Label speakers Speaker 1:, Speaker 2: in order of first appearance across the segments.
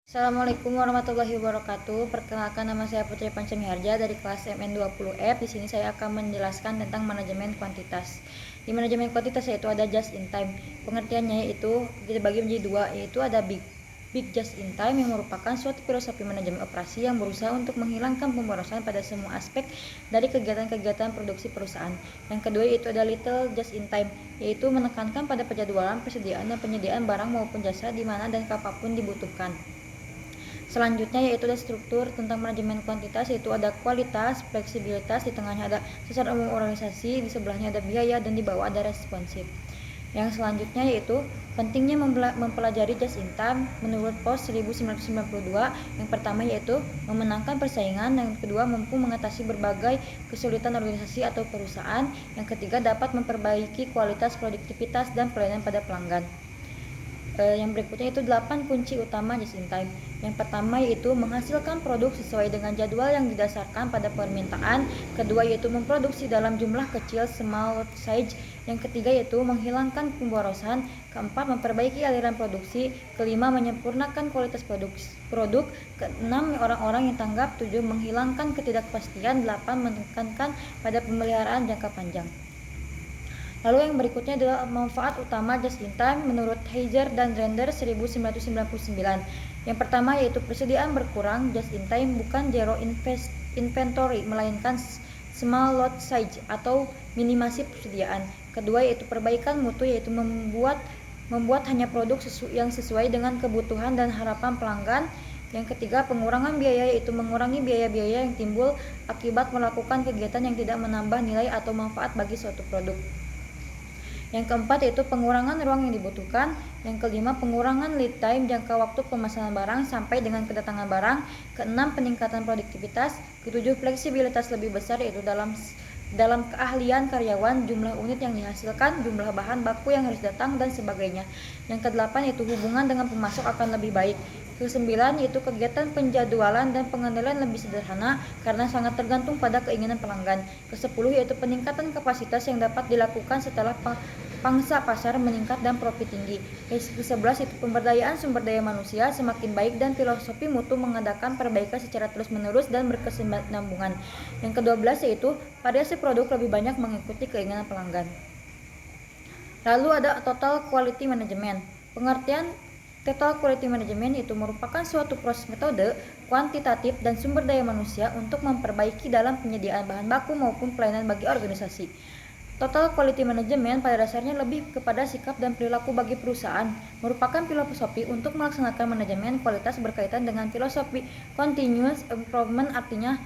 Speaker 1: Assalamualaikum warahmatullahi wabarakatuh. Perkenalkan, nama saya Putri Pancemiharja dari kelas MN20F. Di sini saya akan menjelaskan tentang manajemen kuantitas. Di manajemen kuantitas yaitu ada just in time. Pengertiannya yaitu dibagi menjadi dua, yaitu ada big just in time yang merupakan suatu filosofi manajemen operasi yang berusaha untuk menghilangkan pemborosan pada semua aspek dari kegiatan-kegiatan produksi perusahaan. Yang kedua yaitu ada little just in time, yaitu menekankan pada penjadwalan, persediaan, dan penyediaan barang maupun jasa di mana dan kapanpun dibutuhkan. Selanjutnya yaitu ada struktur tentang manajemen kuantitas, yaitu ada kualitas, fleksibilitas, di tengahnya ada sasaran umum organisasi, di sebelahnya ada biaya, dan di bawah ada responsif. Yang selanjutnya yaitu pentingnya mempelajari just in time menurut POS 1992. Yang pertama yaitu memenangkan persaingan, yang kedua mampu mengatasi berbagai kesulitan organisasi atau perusahaan, yang ketiga dapat memperbaiki kualitas, produktivitas, dan pelayanan pada pelanggan. Yang berikutnya itu 8 kunci utama just in time. Yang pertama yaitu menghasilkan produk sesuai dengan jadwal yang didasarkan pada permintaan. Kedua yaitu memproduksi dalam jumlah kecil, small lot size. Yang ketiga yaitu menghilangkan pemborosan. Keempat, memperbaiki aliran produksi. Kelima, menyempurnakan kualitas produk. Keenam, orang-orang yang tanggap. 7, menghilangkan ketidakpastian. 8, menekankan pada pemeliharaan jangka panjang. Lalu yang berikutnya adalah manfaat utama just in time menurut Heiser dan Render 1999. Yang pertama yaitu persediaan berkurang. Just in time bukan zero inventory, melainkan small lot size atau minimasi persediaan. Kedua yaitu perbaikan mutu, yaitu membuat hanya produk yang sesuai dengan kebutuhan dan harapan pelanggan. Yang ketiga, pengurangan biaya, yaitu mengurangi biaya-biaya yang timbul akibat melakukan kegiatan yang tidak menambah nilai atau manfaat bagi suatu produk. Yang keempat yaitu pengurangan ruang yang dibutuhkan. Yang kelima, pengurangan lead time, jangka waktu pemesanan barang sampai dengan kedatangan barang. Keenam, peningkatan produktivitas. Ketujuh, fleksibilitas lebih besar, yaitu dalam keahlian karyawan, jumlah unit yang dihasilkan, jumlah bahan baku yang harus datang, dan sebagainya. Yang kedelapan yaitu hubungan dengan pemasok akan lebih baik. Kesembilan yaitu kegiatan penjadwalan dan pengendalian lebih sederhana karena sangat tergantung pada keinginan pelanggan. Kesepuluh yaitu peningkatan kapasitas yang dapat dilakukan setelah pangsa pasar meningkat dan profit tinggi. Ke-11 itu pemberdayaan sumber daya manusia semakin baik dan filosofi mutu mengadakan perbaikan secara terus-menerus dan berkesinambungan. Yang ke-12 yaitu variasi produk lebih banyak mengikuti keinginan pelanggan. Lalu ada total quality management. Pengertian total quality management itu merupakan suatu proses metode kuantitatif dan sumber daya manusia untuk memperbaiki dalam penyediaan bahan baku maupun pelayanan bagi organisasi. Total quality management pada dasarnya lebih kepada sikap dan perilaku bagi perusahaan, merupakan filosofi untuk melaksanakan manajemen kualitas berkaitan dengan filosofi continuous improvement. Artinya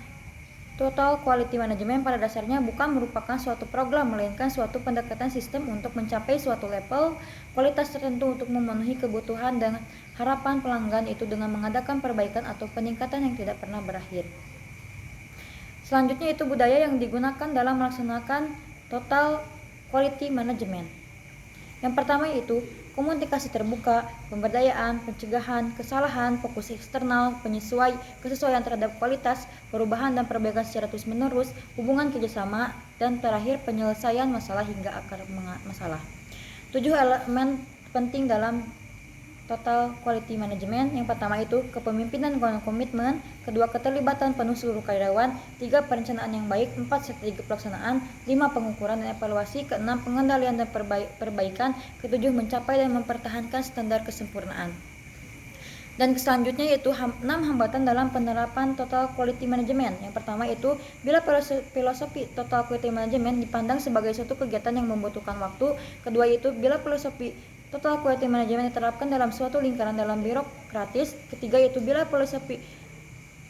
Speaker 1: total quality management pada dasarnya bukan merupakan suatu program, melainkan suatu pendekatan sistem untuk mencapai suatu level kualitas tertentu untuk memenuhi kebutuhan dan harapan pelanggan itu dengan mengadakan perbaikan atau peningkatan yang tidak pernah berakhir. Selanjutnya itu budaya yang digunakan dalam melaksanakan total quality management. Yang pertama yaitu komunikasi terbuka, pemberdayaan, pencegahan kesalahan, fokus eksternal, kesesuaian terhadap kualitas, perubahan dan perbaikan secara terus-menerus, hubungan kerjasama, dan terakhir penyelesaian masalah hingga akar masalah. 7 elemen penting dalam total quality management. Yang pertama itu kepemimpinan dan komitmen. Kedua, keterlibatan penuh seluruh karyawan. 3, perencanaan yang baik. 4, strategi pelaksanaan. 5, pengukuran dan evaluasi. Keenam, pengendalian dan perbaikan. Ketujuh, mencapai dan mempertahankan standar kesempurnaan. Dan selanjutnya yaitu 6 hambatan dalam penerapan total quality management. Yang pertama itu bila filosofi total quality management dipandang sebagai suatu kegiatan yang membutuhkan waktu. Kedua yaitu bila filosofi total quality management diterapkan dalam suatu lingkaran dalam birokratis. Ketiga yaitu bila filosofi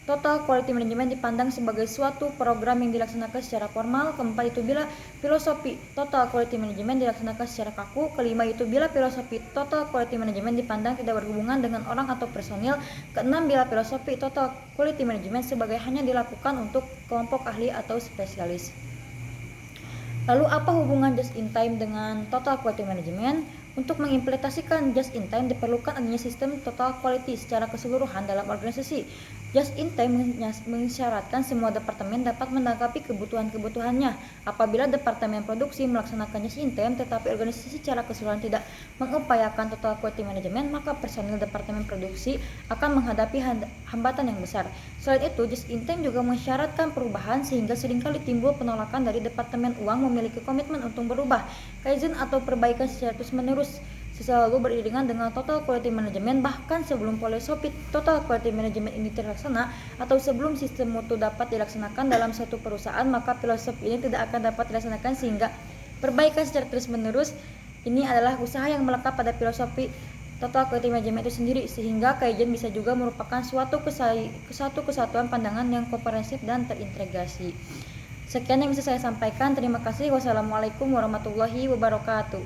Speaker 1: total quality management dipandang sebagai suatu program yang dilaksanakan secara formal. Keempat itu bila filosofi total quality management dilaksanakan secara kaku. Kelima itu bila filosofi total quality management dipandang tidak berhubungan dengan orang atau personil. Keenam, bila filosofi total quality management sebagai hanya dilakukan untuk kelompok ahli atau spesialis. Lalu apa hubungan just in time dengan total quality management? Untuk mengimplementasikan just in time diperlukan adanya sistem total quality secara keseluruhan dalam organisasi. Just in time mensyaratkan semua departemen dapat menanggapi kebutuhan-kebutuhannya. Apabila departemen produksi melaksanakan just in time tetapi organisasi secara keseluruhan tidak mengupayakan total quality management, maka personil departemen produksi akan menghadapi hambatan yang besar. Selain itu, just in time juga mensyaratkan perubahan sehingga seringkali timbul penolakan dari departemen uang memiliki komitmen untuk berubah, kaizen atau perbaikan secara terus-menerus. Selalu beriringan dengan total quality management, bahkan sebelum filosofi total quality management ini terlaksana atau sebelum sistem mutu dapat dilaksanakan dalam suatu perusahaan, maka filosofi ini tidak akan dapat dilaksanakan sehingga perbaikan secara terus-menerus ini adalah usaha yang melekat pada filosofi total quality management itu sendiri, sehingga kaizen bisa juga merupakan suatu kesatuan pandangan yang komprehensif dan terintegrasi. Sekian yang bisa saya sampaikan. Terima kasih. Wassalamualaikum warahmatullahi wabarakatuh.